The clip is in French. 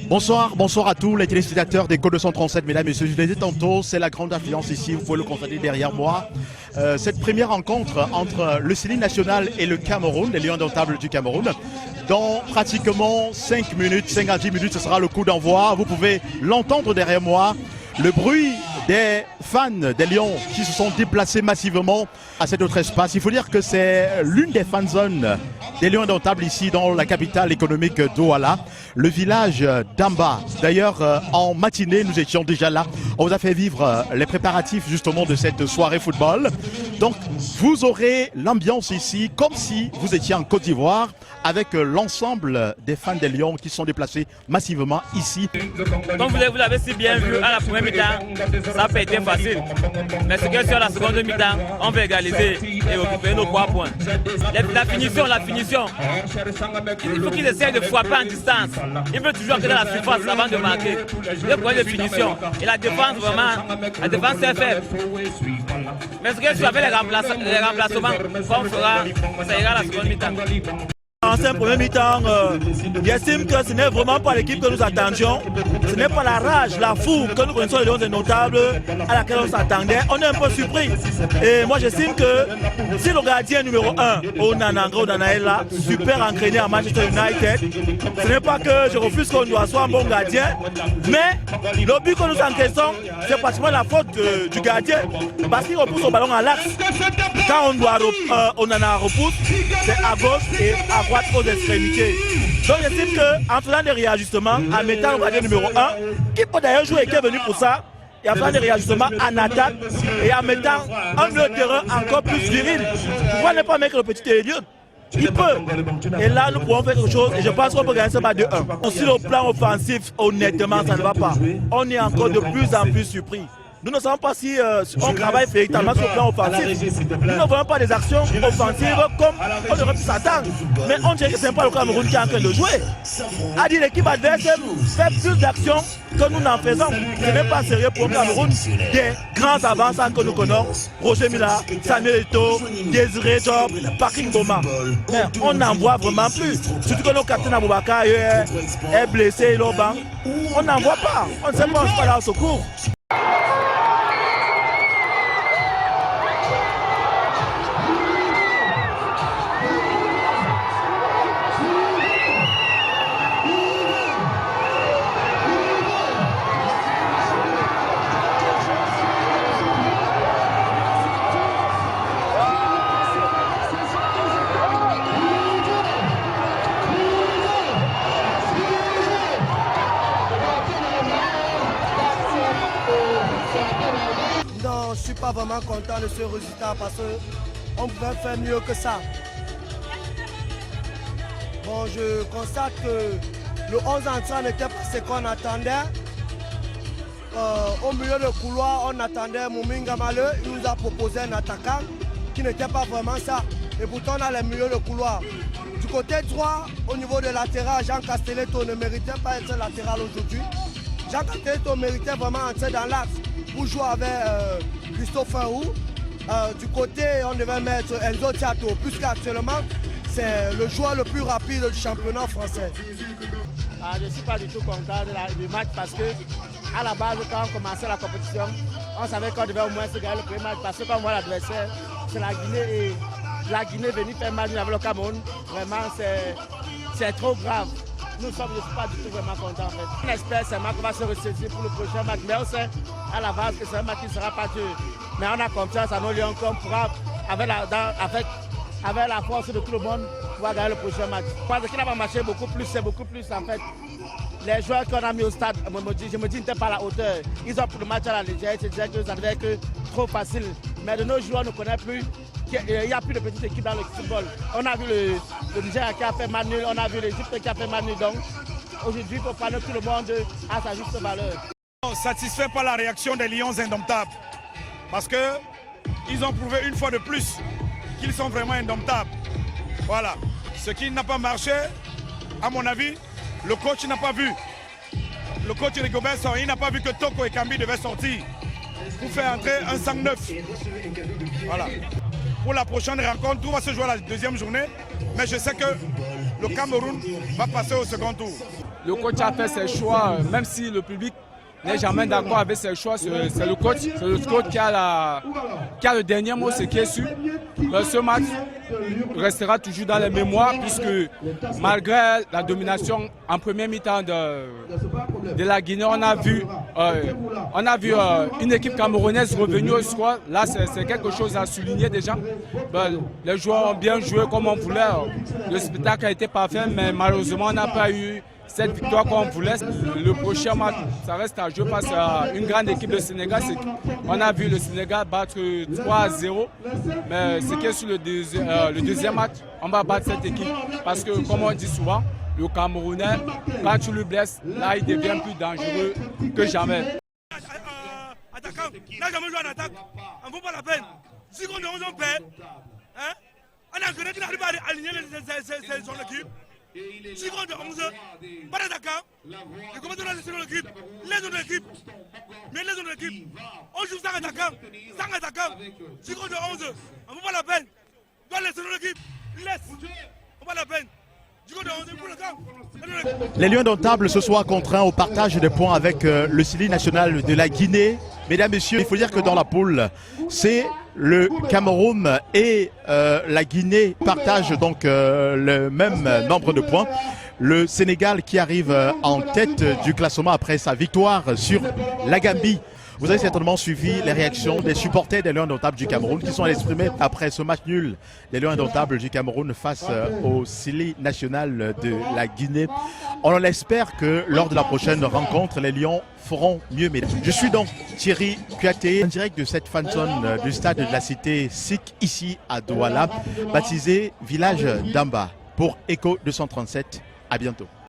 Bonsoir, bonsoir à tous les téléspectateurs des Codes 237, mesdames et messieurs. Je l'ai dit tantôt, c'est la grande affluence ici, vous pouvez le constater derrière moi. Cette première rencontre entre le Sénégal national et le Cameroun, les Lions indomptables du Cameroun, dans pratiquement 5 minutes, 5 à 10 minutes, ce sera le coup d'envoi. Vous pouvez l'entendre derrière moi. Le bruit des fans des Lions qui se sont déplacés massivement à cet autre espace. Il faut dire que c'est l'une des fan zones des Lions indomptables ici dans la capitale économique Douala, le village d'Amba. D'ailleurs, en matinée, nous étions déjà là. On vous a fait vivre les préparatifs justement de cette soirée football. Donc, vous aurez l'ambiance ici comme si vous étiez en Côte d'Ivoire avec l'ensemble des fans des Lions qui sont déplacés massivement ici. Comme vous l'avez si bien vu à la première mi-temps, ça n'a pas été facile. Mais c'est que sur la seconde mi-temps, on va égaliser et récupérer nos 3 points. La finition. Il faut qu'ils essayent de frapper en distance. Ils veulent toujours entrer dans la surface avant de marquer. Le problème de finition. Et la défense, vraiment, la défense est faible. Mais ce que tu avais les remplacements, qu'on fera, ça ira à la seconde mi-temps. En ce premier mi-temps, j'estime que ce n'est vraiment pas l'équipe que nous attendions. Ce n'est pas la rage, la fougue que nous connaissons les Lions indomptables à laquelle on s'attendait. On est un peu surpris. Et moi j'estime que si le gardien numéro 1, Onanaela, super entraîné à Manchester United, ce n'est pas que je refuse qu'on doit soit un bon gardien, mais le but que nous encaissons, c'est pratiquement la faute du gardien. Parce qu'il repousse le ballon à l'axe. Quand Onana repousse, c'est à gauche et à droite aux extrémités. Donc j'estime qu'en faisant des réajustements, en mettant le gardien numéro 1, qui peut d'ailleurs jouer et qui est venu pour ça, et en faisant des réajustements en attaque et en mettant un milieu de terrain encore plus viril. Pourquoi ne pas mettre le petit Elliott? Il peut. Et là, nous pouvons faire quelque chose et je pense qu'on peut gagner ce match de 1. Sur le plan offensif, honnêtement, ça ne va pas. On est encore de plus en plus surpris. Nous ne savons pas si on travaille véritablement sur le plan offensif. Nous ne voyons pas des actions offensives comme on aurait pu s'attendre. Mais on dirait que ce n'est pas le Cameroun qui est en train de jouer. A dit l'équipe adverse fait plus d'actions que nous n'en faisons. Ce n'est pas sérieux pour le Cameroun. Des grands avanceurs que nous connaissons, Roger Mila, Samuel Eto'o, Désiré Job, Patrick Boma. Mais on n'en voit vraiment plus. Surtout que nos capitaines Aboubakar est blessé, il est au banc. On n'en voit pas. On ne sait pas, on ne pas là au secours. Non, je ne suis pas vraiment content de ce résultat parce qu'on pouvait faire mieux que ça. Bon, je constate que le 11 entrant n'était pas ce qu'on attendait. Au milieu de couloir, on attendait Mouminga Maleu. Il nous a proposé un attaquant qui n'était pas vraiment ça. Et pourtant, on a les milieux de couloir. Du côté droit, au niveau de latéral, Jean Castelletto ne méritait pas être latéral aujourd'hui. Jean Castelletto méritait vraiment entrer dans l'axe pour jouer avec Christophe Roux. Du côté, on devait mettre Enzo Thiato, puisqu'actuellement, c'est le joueur le plus rapide du championnat français. Je ne suis pas du tout content du match parce que à la base, quand on commençait la compétition, on savait qu'on devait au moins se gagner le premier match parce que quand on voit l'adversaire, c'est la Guinée et la Guinée venir faire match avec le Cameroun, vraiment c'est trop grave. Nous ne sommes pas du tout vraiment contents en fait. On espère seulement qu'on va se ressaisir pour le prochain match, mais on sait à la base que c'est un match qui ne sera pas dur. Mais on a confiance à nos Lions qu'on pourra, avec la force de tout le monde, pouvoir gagner le prochain match. Parce qu'il n'a pas marché beaucoup plus, c'est beaucoup plus en fait. Les joueurs qu'on a mis au stade, je me dis, ils n'étaient pas à la hauteur. Ils ont pris le match à la légère, ils se disaient que ça devait être trop facile. Mais de nos joueurs, on ne connaît plus. Il n'y a plus de petites équipes dans le football. On a vu le Nigeria qui a fait match nul, on a vu l'Égypte qui a fait match nul. Donc aujourd'hui, il faut prendre tout le monde à sa juste valeur. Satisfait par la réaction des Lions indomptables. Parce qu'ils ont prouvé une fois de plus qu'ils sont vraiment indomptables. Voilà. Ce qui n'a pas marché, à mon avis, le coach n'a pas vu. Le coach Rigobert, il n'a pas vu que Toko et Kambi devaient sortir pour faire entrer un 5-9. Voilà. Pour la prochaine rencontre, tout va se jouer à la deuxième journée. Mais je sais que le Cameroun va passer au second tour. le coach a fait ses choix, même si le public n'est jamais d'accord avec ses choix, c'est le coach qui a le dernier mot, ce qui est sûr. Ce match restera toujours dans les mémoires puisque malgré la domination en première mi-temps de la Guinée, on a vu une équipe camerounaise revenue au score. Là, c'est quelque chose à souligner déjà. Les joueurs ont bien joué comme on voulait. Le spectacle a été parfait, mais malheureusement, on n'a pas eu cette victoire qu'on voulait. Le prochain match, ça reste à jouer face à une grande équipe de Sénégal. On a vu le Sénégal battre 3-0, mais ce qui est sur le deuxième match, on va battre cette équipe. Parce que, comme on dit souvent, le Camerounais, quand tu le blesses, là, il devient plus dangereux que jamais. Attaquant, n'a jamais joué en attaque, on ne vaut pas la peine. Si on perd, on a un grenade qui n'arrive pas à aligner son équipe. 6 contre 11, pas d'attaquant. Et comment on a laissé l'équipe? Les autres équipes. Mais les autres équipes, on joue sans attaquant. 6 contre 11, on ne vaut pas la peine. On doit laisser l'équipe. Laisse. On ne vaut pas la peine. Les Lions Indomptables ce soir contraints au partage des points avec le Sili national de la Guinée. Mesdames, Messieurs, il faut dire que dans la poule, c'est le Cameroun et la Guinée partagent donc le même nombre de points. Le Sénégal qui arrive en tête du classement après sa victoire sur la Gambie. Vous avez certainement suivi les réactions des supporters des Lions Indomptables du Cameroun qui sont exprimés après ce match nul des Lions Indomptables du Cameroun face au Sili national de la Guinée. On espère que lors de la prochaine rencontre, les Lions feront mieux. Je suis donc Thierry Kouyaté, en direct de cette fanzone du stade de la cité Sikh ici à Douala, baptisé Village d'Amba pour Echo 237. À bientôt.